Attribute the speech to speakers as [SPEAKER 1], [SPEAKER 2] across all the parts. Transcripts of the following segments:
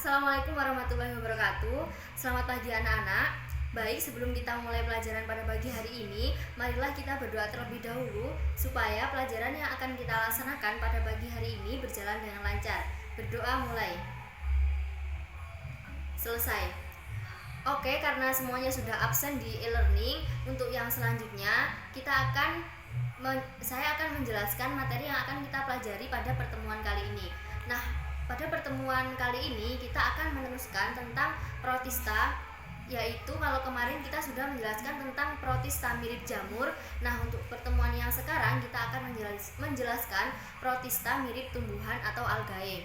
[SPEAKER 1] Assalamualaikum warahmatullahi wabarakatuh. Selamat pagi anak-anak. Baik, sebelum kita mulai pelajaran pada pagi hari ini, marilah kita berdoa terlebih dahulu supaya pelajaran yang akan kita laksanakan pada pagi hari ini berjalan dengan lancar. Berdoa mulai. Selesai. Oke, karena semuanya sudah absen di e-learning, untuk yang selanjutnya saya akan menjelaskan materi yang akan kita pelajari pada pertemuan kali ini. Nah, pada pertemuan kali ini kita akan meneruskan tentang protista, yaitu kalau kemarin kita sudah menjelaskan tentang protista mirip jamur. Nah, untuk pertemuan yang sekarang kita akan menjelaskan protista mirip tumbuhan atau algae.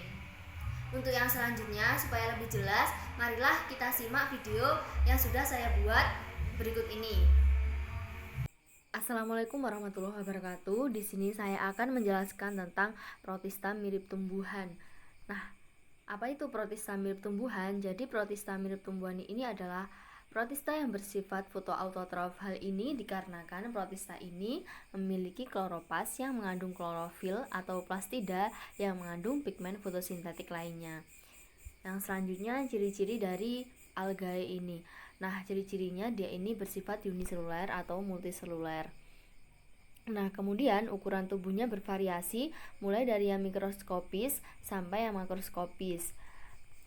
[SPEAKER 1] Untuk yang selanjutnya, supaya lebih jelas, marilah kita simak video yang sudah saya buat berikut ini.
[SPEAKER 2] Assalamualaikum warahmatullahi wabarakatuh. Di sini saya akan menjelaskan tentang protista mirip tumbuhan. Nah, apa itu protista mirip tumbuhan? Jadi protista mirip tumbuhan ini adalah protista yang bersifat fotoautotrof. Hal ini dikarenakan protista ini memiliki kloropas yang mengandung klorofil atau plastida yang mengandung pigmen fotosintetik lainnya. Yang selanjutnya ciri-ciri dari algae ini. Nah, ciri-cirinya dia ini bersifat uniseluler atau multiseluler. Nah, kemudian ukuran tubuhnya bervariasi mulai dari yang mikroskopis sampai yang makroskopis.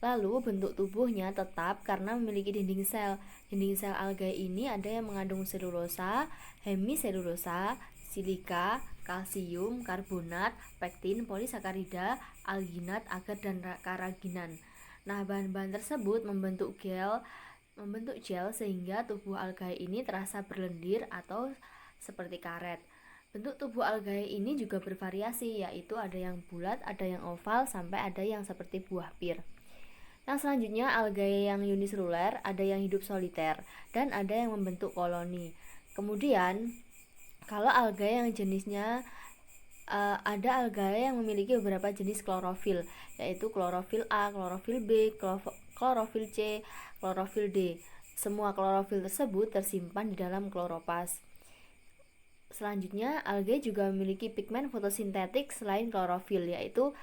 [SPEAKER 2] Lalu bentuk tubuhnya tetap karena memiliki dinding sel. Dinding sel algae ini ada yang mengandung selulosa, hemiselulosa, silika, kalsium, karbonat, pektin, polisakarida, alginat, agar dan karaginan. Nah, bahan-bahan tersebut membentuk gel sehingga tubuh algae ini terasa berlendir atau seperti karet. Bentuk tubuh algae ini juga bervariasi, yaitu ada yang bulat, ada yang oval, sampai ada yang seperti buah pir. Yang selanjutnya algae yang uniseluler, ada yang hidup soliter dan ada yang membentuk koloni. Kemudian kalau algae yang jenisnya ada algae yang memiliki beberapa jenis klorofil, yaitu klorofil A, klorofil B, klorofil C, klorofil D. Semua klorofil tersebut tersimpan di dalam kloropas. Selanjutnya, algae juga memiliki pigmen fotosintetik selain klorofil, yaitu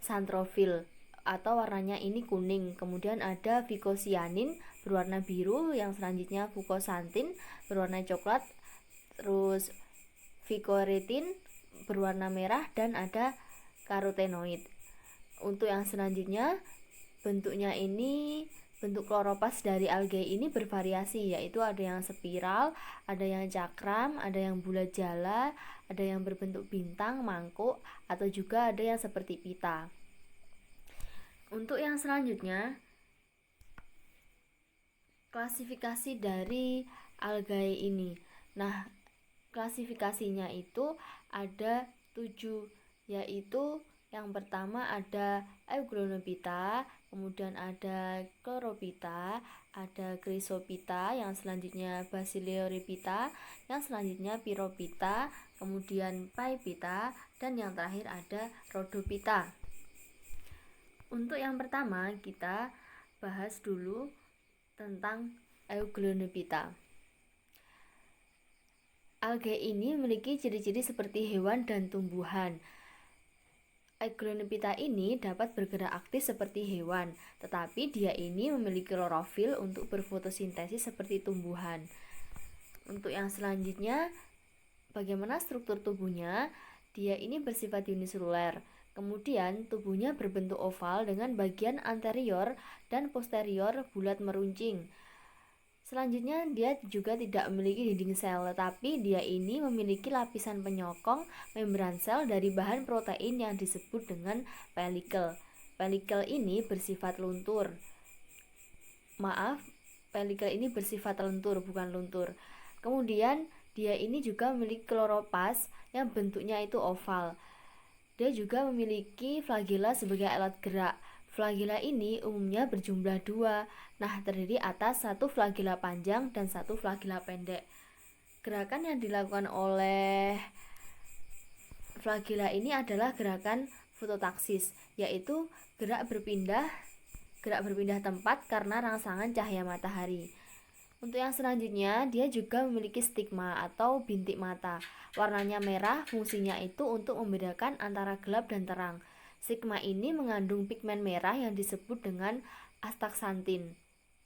[SPEAKER 2] xantrofil atau warnanya ini kuning. Kemudian ada vicocyanin berwarna biru, yang selanjutnya fucoxanthin berwarna coklat, terus vicoretin berwarna merah, dan ada karotenoid. Untuk yang selanjutnya, bentuk kloropas dari algae ini bervariasi, yaitu ada yang spiral, ada yang cakram, ada yang bulat jala, ada yang berbentuk bintang, mangkuk, atau juga ada yang seperti pita. Untuk yang selanjutnya, klasifikasi dari algae ini. Nah, klasifikasinya itu ada 7, yaitu yang pertama ada Euglonosopita, kemudian ada Chlorophyta, ada Chrysophyta, yang selanjutnya Basileoripita, yang selanjutnya Pyrophyta, kemudian Pyphyta, dan yang terakhir ada Rhodophyta. Untuk yang pertama kita bahas dulu tentang Euglonosopita. Algae ini memiliki ciri-ciri seperti hewan dan tumbuhan. Euglonosopita ini dapat bergerak aktif seperti hewan, tetapi dia ini memiliki klorofil untuk berfotosintesis seperti tumbuhan. Untuk yang selanjutnya, bagaimana struktur tubuhnya? Dia ini bersifat uniseluler. Kemudian tubuhnya berbentuk oval dengan bagian anterior dan posterior bulat meruncing. Selanjutnya, dia juga tidak memiliki dinding sel, tetapi dia ini memiliki lapisan penyokong membran sel dari bahan protein yang disebut dengan pelikel. Pelikel ini bersifat luntur. Pelikel ini bersifat lentur, bukan luntur. Kemudian, dia ini juga memiliki kloropas yang bentuknya itu oval. Dia juga memiliki flagela sebagai alat gerak. Flagela ini umumnya berjumlah 2. Nah, terdiri atas satu flagela panjang dan satu flagela pendek. Gerakan yang dilakukan oleh flagela ini adalah gerakan fototaksis, yaitu gerak berpindah tempat karena rangsangan cahaya matahari. Untuk yang selanjutnya, dia juga memiliki stigma atau bintik mata. Warnanya merah, fungsinya itu untuk membedakan antara gelap dan terang. Sigma ini mengandung pigmen merah yang disebut dengan astaxanthin.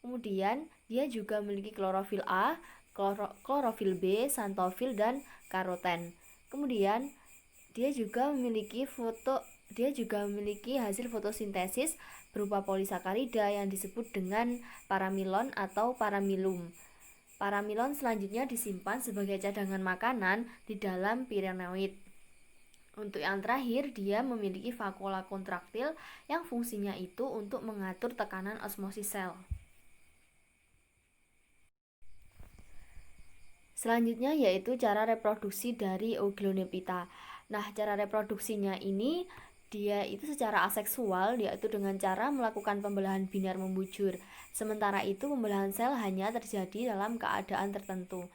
[SPEAKER 2] Kemudian dia juga memiliki klorofil A, klorofil B, xanthofil dan karoten. Kemudian dia juga memiliki hasil fotosintesis berupa polisakarida yang disebut dengan paramilon atau paramilum. Paramilon selanjutnya disimpan sebagai cadangan makanan di dalam pirenoid. Untuk yang terakhir, dia memiliki vakuola kontraktil yang fungsinya itu untuk mengatur tekanan osmosis sel. Selanjutnya yaitu cara reproduksi dari Euglioneptita. Nah, cara reproduksinya ini dia itu secara aseksual, yaitu dengan cara melakukan pembelahan biner membujur. Sementara itu pembelahan sel hanya terjadi dalam keadaan tertentu.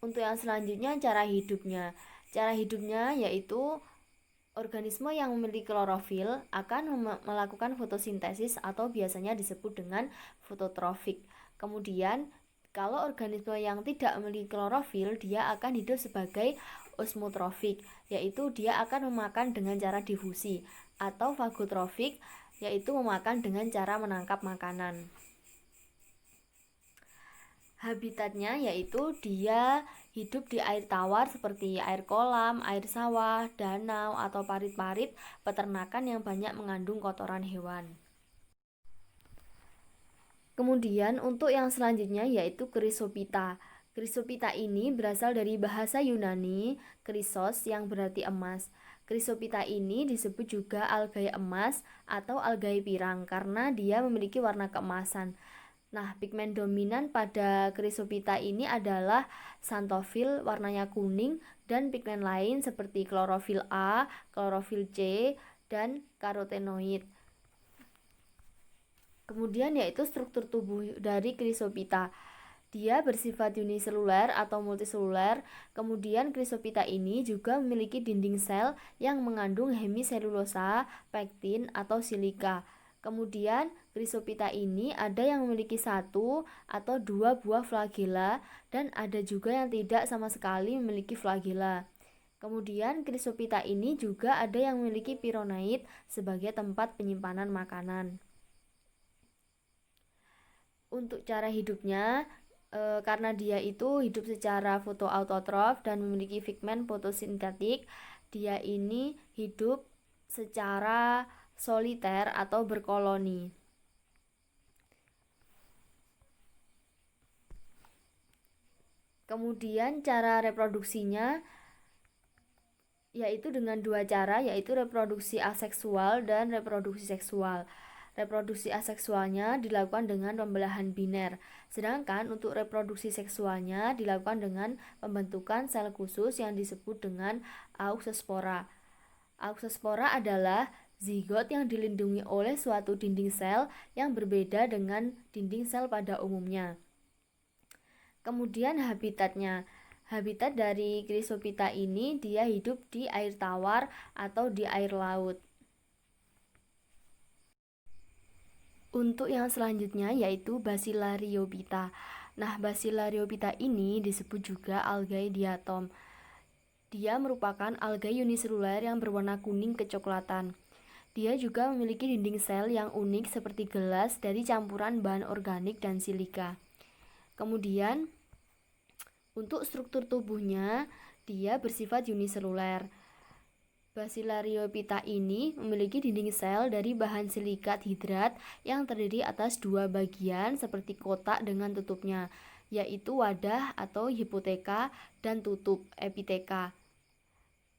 [SPEAKER 2] Untuk yang selanjutnya cara hidupnya. Cara hidupnya yaitu organisme yang memiliki klorofil akan melakukan fotosintesis atau biasanya disebut dengan fototrofik. Kemudian kalau organisme yang tidak memiliki klorofil, dia akan hidup sebagai osmotrofik, yaitu dia akan memakan dengan cara difusi, atau fagotrofik, yaitu memakan dengan cara menangkap makanan. Habitatnya yaitu dia hidup di air tawar seperti air kolam, air sawah, danau, atau parit-parit peternakan yang banyak mengandung kotoran hewan. Kemudian untuk yang selanjutnya yaitu Chrysopita. Chrysopita ini berasal dari bahasa Yunani chrysos yang berarti emas. Chrysopita ini disebut juga algae emas atau algae pirang karena dia memiliki warna keemasan. Nah, pigmen dominan pada Chrysopita ini adalah xanthofil warnanya kuning dan pigmen lain seperti klorofil A, klorofil C, dan karotenoid. Kemudian yaitu struktur tubuh dari Chrysopita. Dia bersifat uniseluler atau multiseluler. Kemudian Chrysopita ini juga memiliki dinding sel yang mengandung hemiselulosa, pektin, atau silika. Kemudian Chrysopita ini ada yang memiliki 1 atau 2 buah flagela dan ada juga yang tidak sama sekali memiliki flagela. Kemudian Chrysopita ini juga ada yang memiliki pironaid sebagai tempat penyimpanan makanan. Untuk cara hidupnya, karena dia itu hidup secara fotoautotrof dan memiliki pigmen fotosintetik, dia ini hidup secara soliter atau berkoloni. Kemudian cara reproduksinya yaitu dengan 2 cara, yaitu reproduksi aseksual dan reproduksi seksual. Reproduksi aseksualnya dilakukan dengan pembelahan biner, sedangkan untuk reproduksi seksualnya dilakukan dengan pembentukan sel khusus yang disebut dengan auxospora. Auxospora adalah zigot yang dilindungi oleh suatu dinding sel yang berbeda dengan dinding sel pada umumnya. Kemudian habitatnya. Habitat dari Chrysopita ini dia hidup di air tawar atau di air laut. Untuk yang selanjutnya yaitu Bacillariophyta. Nah, Bacillariophyta ini disebut juga algae diatom. Dia merupakan algae uniseluler yang berwarna kuning kecoklatan. Dia juga memiliki dinding sel yang unik seperti gelas dari campuran bahan organik dan silika. Kemudian, untuk struktur tubuhnya, dia bersifat uniseluler. Bacillariophyta ini memiliki dinding sel dari bahan silikat hidrat yang terdiri atas 2 bagian seperti kotak dengan tutupnya, yaitu wadah atau hipoteka dan tutup epiteka.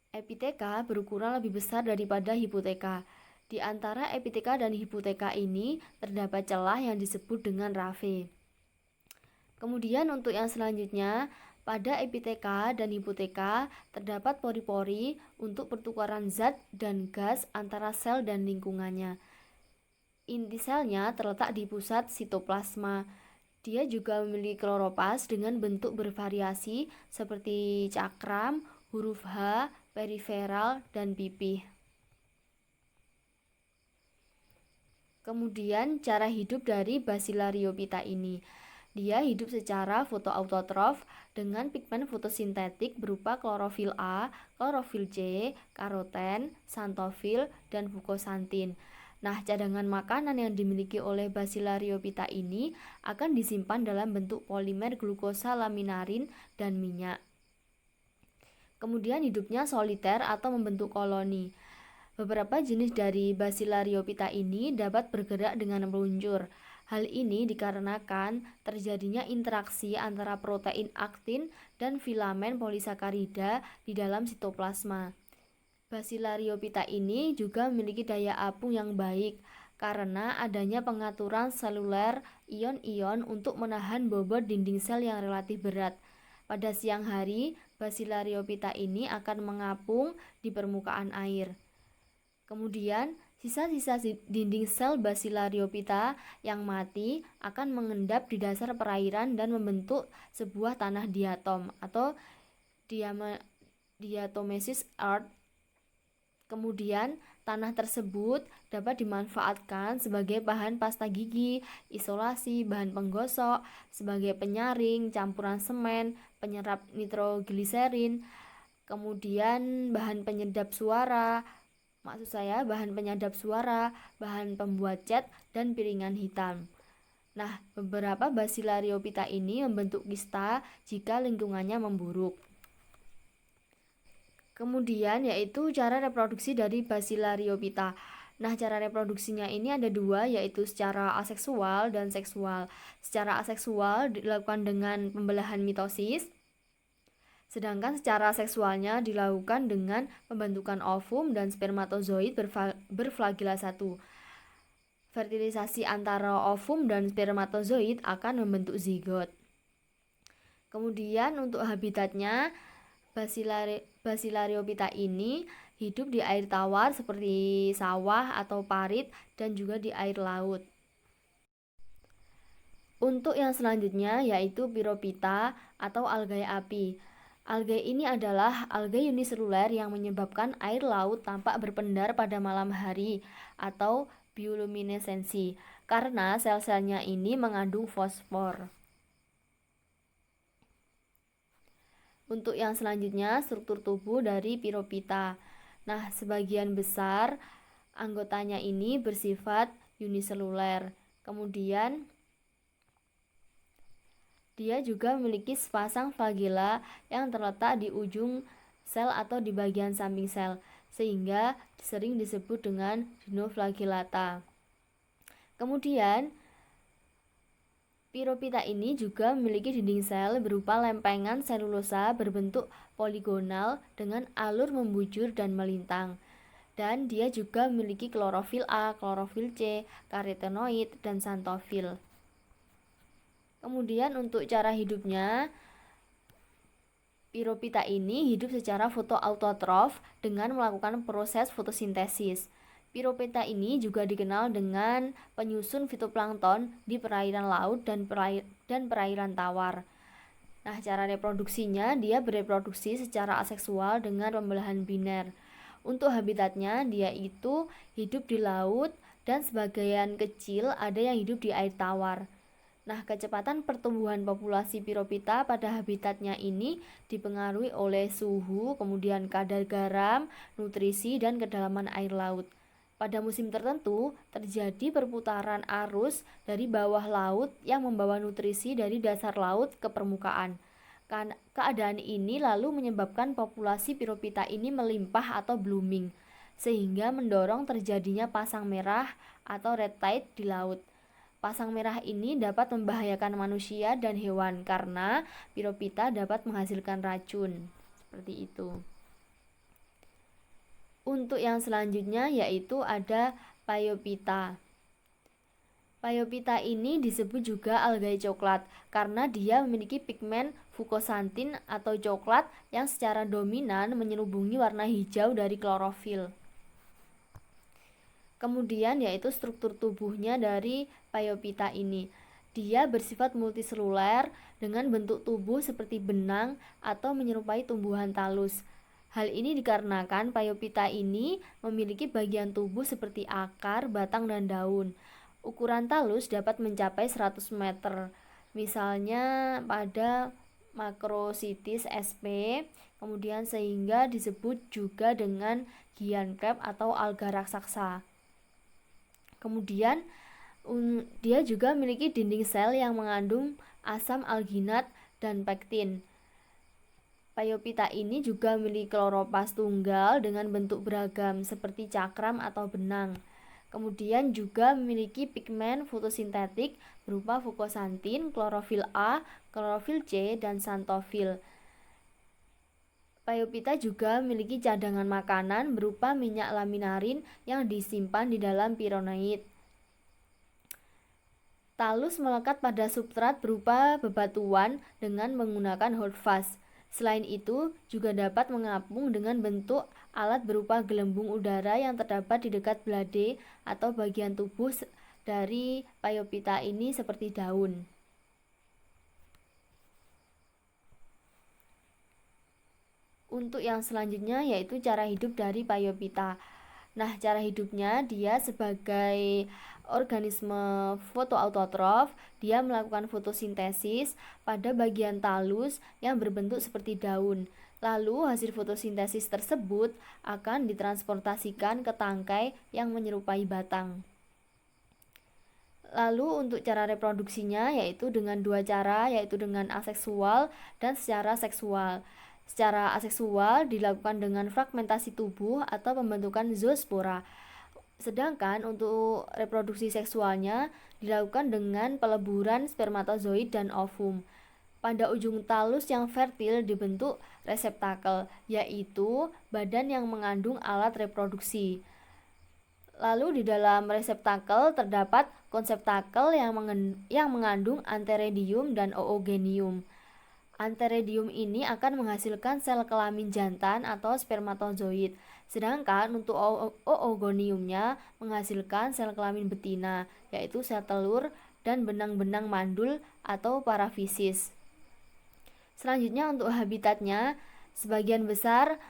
[SPEAKER 2] Epiteka berukuran lebih besar daripada hipoteka. Di antara epiteka dan hipoteka ini terdapat celah yang disebut dengan raffe. Kemudian untuk yang selanjutnya, pada epiteka dan hipoteka terdapat pori-pori untuk pertukaran zat dan gas antara sel dan lingkungannya. Inti selnya terletak di pusat sitoplasma. Dia juga memiliki kloroplas dengan bentuk bervariasi seperti cakram, huruf H, periferal, dan pipih. Kemudian cara hidup dari Bacillariophyta ini. Dia hidup secara fotoautotrof dengan pigmen fotosintetik berupa klorofil A, klorofil C, karoten, xanthofil, dan fukosantin. Nah, cadangan makanan yang dimiliki oleh Basilaryophyta ini akan disimpan dalam bentuk polimer glukosa laminarin dan minyak. Kemudian hidupnya soliter atau membentuk koloni. Beberapa jenis dari Basilaryophyta ini dapat bergerak dengan meluncur. Hal ini dikarenakan terjadinya interaksi antara protein aktin dan filamen polisakarida di dalam sitoplasma. Basilaryophyta ini juga memiliki daya apung yang baik karena adanya pengaturan seluler ion-ion untuk menahan bobot dinding sel yang relatif berat. Pada siang hari, Basilaryophyta ini akan mengapung di permukaan air. Kemudian, sisa-sisa dinding sel Basilaryophyta yang mati akan mengendap di dasar perairan dan membentuk sebuah tanah diatom atau diatomeous earth. Kemudian, tanah tersebut dapat dimanfaatkan sebagai bahan pasta gigi, isolasi, bahan penggosok, sebagai penyaring, campuran semen, penyerap nitrogliserin, kemudian bahan penyedap suara, bahan penyedap suara, bahan pembuat cat, dan piringan hitam. Nah, beberapa Basilaryophyta ini membentuk kista jika lingkungannya memburuk. Kemudian yaitu cara reproduksi dari Basilaryophyta. Nah, cara reproduksinya ini ada dua, yaitu secara aseksual dan seksual. Secara aseksual dilakukan dengan pembelahan mitosis, sedangkan secara seksualnya dilakukan dengan pembentukan ovum dan spermatozoid berflagela satu. Fertilisasi antara ovum dan spermatozoid akan membentuk zigot. Kemudian untuk habitatnya, Basilaryophyta ini hidup di air tawar seperti sawah atau parit dan juga di air laut. Untuk yang selanjutnya yaitu Pyrophyta atau algae api. Algae ini adalah algae uniseluler yang menyebabkan air laut tampak berpendar pada malam hari atau bioluminesensi karena sel-selnya ini mengandung fosfor. Untuk yang selanjutnya struktur tubuh dari Pyrophyta. Nah, sebagian besar anggotanya ini bersifat uniseluler. Kemudian dia juga memiliki sepasang flagela yang terletak di ujung sel atau di bagian samping sel, sehingga sering disebut dengan dinoflagellata. Kemudian, Pyrophyta ini juga memiliki dinding sel berupa lempengan selulosa berbentuk poligonal dengan alur membujur dan melintang. Dan dia juga memiliki klorofil A, klorofil C, karotenoid, dan xanthofil. Kemudian untuk cara hidupnya, Pyrophyta ini hidup secara fotoautotrof dengan melakukan proses fotosintesis. Pyrophyta ini juga dikenal dengan penyusun fitoplankton di perairan laut dan perairan tawar. Nah, cara reproduksinya, dia bereproduksi secara aseksual dengan pembelahan biner. Untuk habitatnya, dia itu hidup di laut dan sebagian kecil ada yang hidup di air tawar. Nah, kecepatan pertumbuhan populasi Pyrophyta pada habitatnya ini dipengaruhi oleh suhu, kemudian kadar garam, nutrisi, dan kedalaman air laut. Pada musim tertentu, terjadi perputaran arus dari bawah laut yang membawa nutrisi dari dasar laut ke permukaan. Keadaan ini lalu menyebabkan populasi Pyrophyta ini melimpah atau blooming, sehingga mendorong terjadinya pasang merah atau red tide di laut. Pasang merah ini dapat membahayakan manusia dan hewan karena Pyrophyta dapat menghasilkan racun. Seperti itu. Untuk yang selanjutnya yaitu ada Phaeophyta. Phaeophyta ini disebut juga algae coklat karena dia memiliki pigmen fukosantin atau coklat yang secara dominan menyelubungi warna hijau dari klorofil. Kemudian yaitu struktur tubuhnya dari Phaeophyta ini. Dia bersifat multiseluler dengan bentuk tubuh seperti benang atau menyerupai tumbuhan talus. Hal ini dikarenakan Phaeophyta ini memiliki bagian tubuh seperti akar, batang, dan daun. Ukuran talus dapat mencapai 100 misalnya pada makrositis SP, kemudian sehingga disebut juga dengan giant crab atau alga raksasa. Kemudian dia juga memiliki dinding sel yang mengandung asam alginat dan pektin. Paiopita ini juga memiliki kloroplas tunggal dengan bentuk beragam seperti cakram atau benang. Kemudian juga memiliki pigmen fotosintetik berupa fukosantin, klorofil A, klorofil C, dan xanthofil. Paiopita juga memiliki cadangan makanan berupa minyak laminarin yang disimpan di dalam pironoid. Talus melekat pada substrat berupa bebatuan dengan menggunakan holdfast. Selain itu, juga dapat mengapung dengan bentuk alat berupa gelembung udara yang terdapat di dekat belade atau bagian tubuh dari Paiopita ini seperti daun. Untuk yang selanjutnya yaitu cara hidup dari Paiopita. Nah, cara hidupnya dia sebagai organisme fotoautotrof, dia melakukan fotosintesis pada bagian talus yang berbentuk seperti daun. Lalu hasil fotosintesis tersebut akan ditransportasikan ke tangkai yang menyerupai batang. Lalu untuk cara reproduksinya yaitu dengan dua cara, yaitu dengan aseksual dan secara seksual. Secara aseksual dilakukan dengan fragmentasi tubuh atau pembentukan zoospora. Sedangkan untuk reproduksi seksualnya dilakukan dengan peleburan spermatozoid dan ovum. Pada ujung talus yang fertil dibentuk reseptakel, yaitu badan yang mengandung alat reproduksi. Lalu di dalam reseptakel terdapat konseptakel yang mengandung antheridium dan oogenium. Antheridium ini akan menghasilkan sel kelamin jantan atau spermatozoid, sedangkan untuk oogoniumnya menghasilkan sel kelamin betina, yaitu sel telur dan benang-benang mandul atau parafisis. Selanjutnya untuk habitatnya, sebagian besar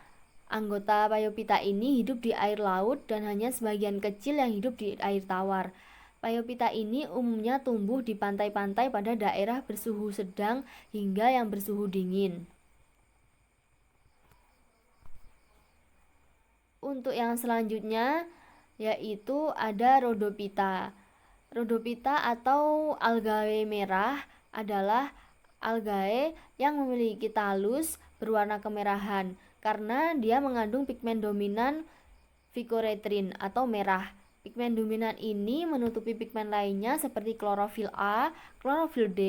[SPEAKER 2] anggota Paiopita ini hidup di air laut dan hanya sebagian kecil yang hidup di air tawar. Paiopita ini umumnya tumbuh di pantai-pantai pada daerah bersuhu sedang hingga yang bersuhu dingin. Untuk yang selanjutnya yaitu ada Rhodophyta. Rhodophyta atau algae merah adalah algae yang memiliki talus berwarna kemerahan karena dia mengandung pigmen dominan phycoerythrin atau merah. Pigmen dominan ini menutupi pigmen lainnya seperti klorofil A, klorofil D,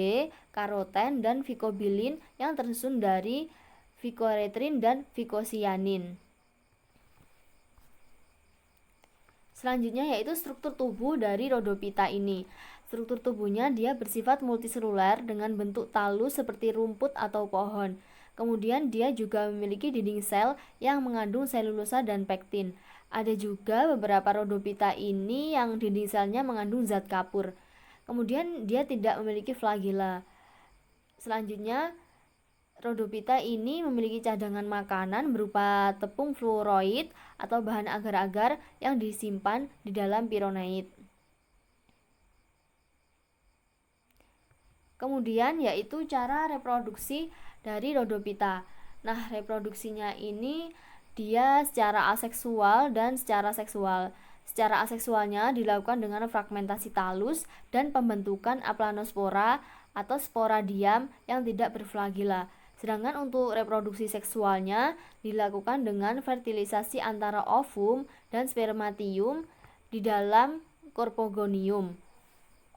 [SPEAKER 2] karoten, dan phycobilin yang tersusun dari phycoerythrin dan phycocyanin. Selanjutnya yaitu struktur tubuh dari Rhodophyta ini. Struktur tubuhnya dia bersifat multiseluler dengan bentuk talus seperti rumput atau pohon. Kemudian dia juga memiliki dinding sel yang mengandung selulosa dan pektin. Ada juga beberapa Rhodophyta ini yang dinding selnya mengandung zat kapur. Kemudian dia tidak memiliki flagella. Selanjutnya Rhodophyta ini memiliki cadangan makanan berupa tepung fluoroid atau bahan agar-agar yang disimpan di dalam pironoid. Kemudian yaitu cara reproduksi dari Rhodophyta. Nah, reproduksinya ini dia secara aseksual dan secara seksual. Secara aseksualnya dilakukan dengan fragmentasi talus dan pembentukan aplanospora atau sporadium yang tidak berflagella. Sedangkan untuk reproduksi seksualnya dilakukan dengan fertilisasi antara ovum dan spermatium di dalam corpogonium.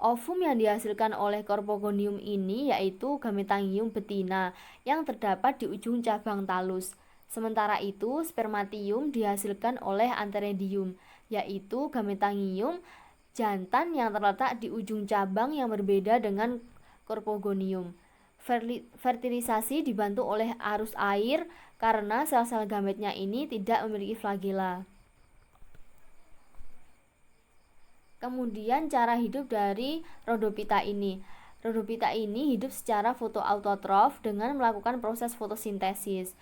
[SPEAKER 2] Ovum yang dihasilkan oleh corpogonium ini yaitu gametangium betina yang terdapat di ujung cabang talus. Sementara itu, spermatium dihasilkan oleh antheridium, yaitu gametangium jantan yang terletak di ujung cabang yang berbeda dengan corpogonium. Fertilisasi dibantu oleh arus air karena sel-sel gametnya ini tidak memiliki flagella. Kemudian cara hidup dari Rhodophyta ini. Rhodophyta ini hidup secara fotoautotrof dengan melakukan proses fotosintesis.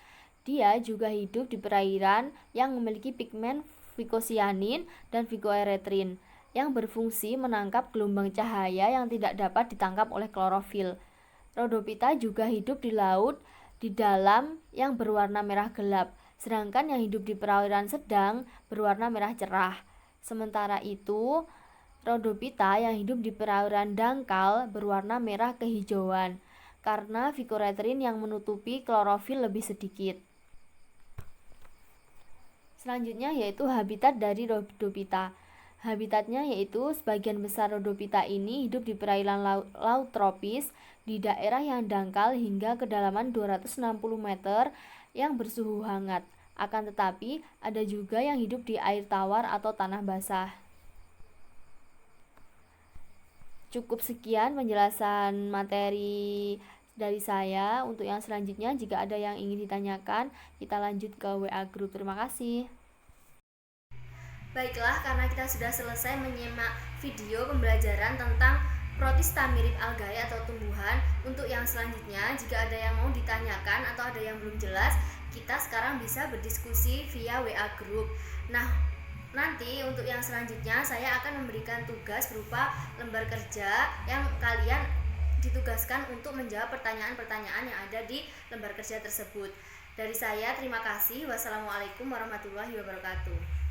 [SPEAKER 2] Dia juga hidup di perairan yang memiliki pigmen phycocyanin dan phycoerythrin yang berfungsi menangkap gelombang cahaya yang tidak dapat ditangkap oleh klorofil. Rhodophyta juga hidup di laut di dalam yang berwarna merah gelap, sedangkan yang hidup di perairan sedang berwarna merah cerah. Sementara itu, Rhodophyta yang hidup di perairan dangkal berwarna merah kehijauan karena phycoerythrin yang menutupi klorofil lebih sedikit. Selanjutnya yaitu habitat dari Rhodophyta. Habitatnya yaitu sebagian besar Rhodophyta ini hidup di perairan laut tropis di daerah yang dangkal hingga kedalaman 260 meter yang bersuhu hangat. Akan tetapi, ada juga yang hidup di air tawar atau tanah basah. Cukup sekian penjelasan materi dari saya. Untuk yang selanjutnya, jika ada yang ingin ditanyakan, kita lanjut ke WA Group. Terima kasih.
[SPEAKER 1] Baiklah, karena kita sudah selesai menyimak video pembelajaran tentang protista mirip algae atau tumbuhan, untuk yang selanjutnya jika ada yang mau ditanyakan atau ada yang belum jelas, kita sekarang bisa berdiskusi via WA Group. Nah, nanti untuk yang selanjutnya saya akan memberikan tugas berupa lembar kerja yang kalian ditugaskan untuk menjawab pertanyaan-pertanyaan yang ada di lembar kerja tersebut. Dari saya terima kasih. Wassalamualaikum warahmatullahi wabarakatuh.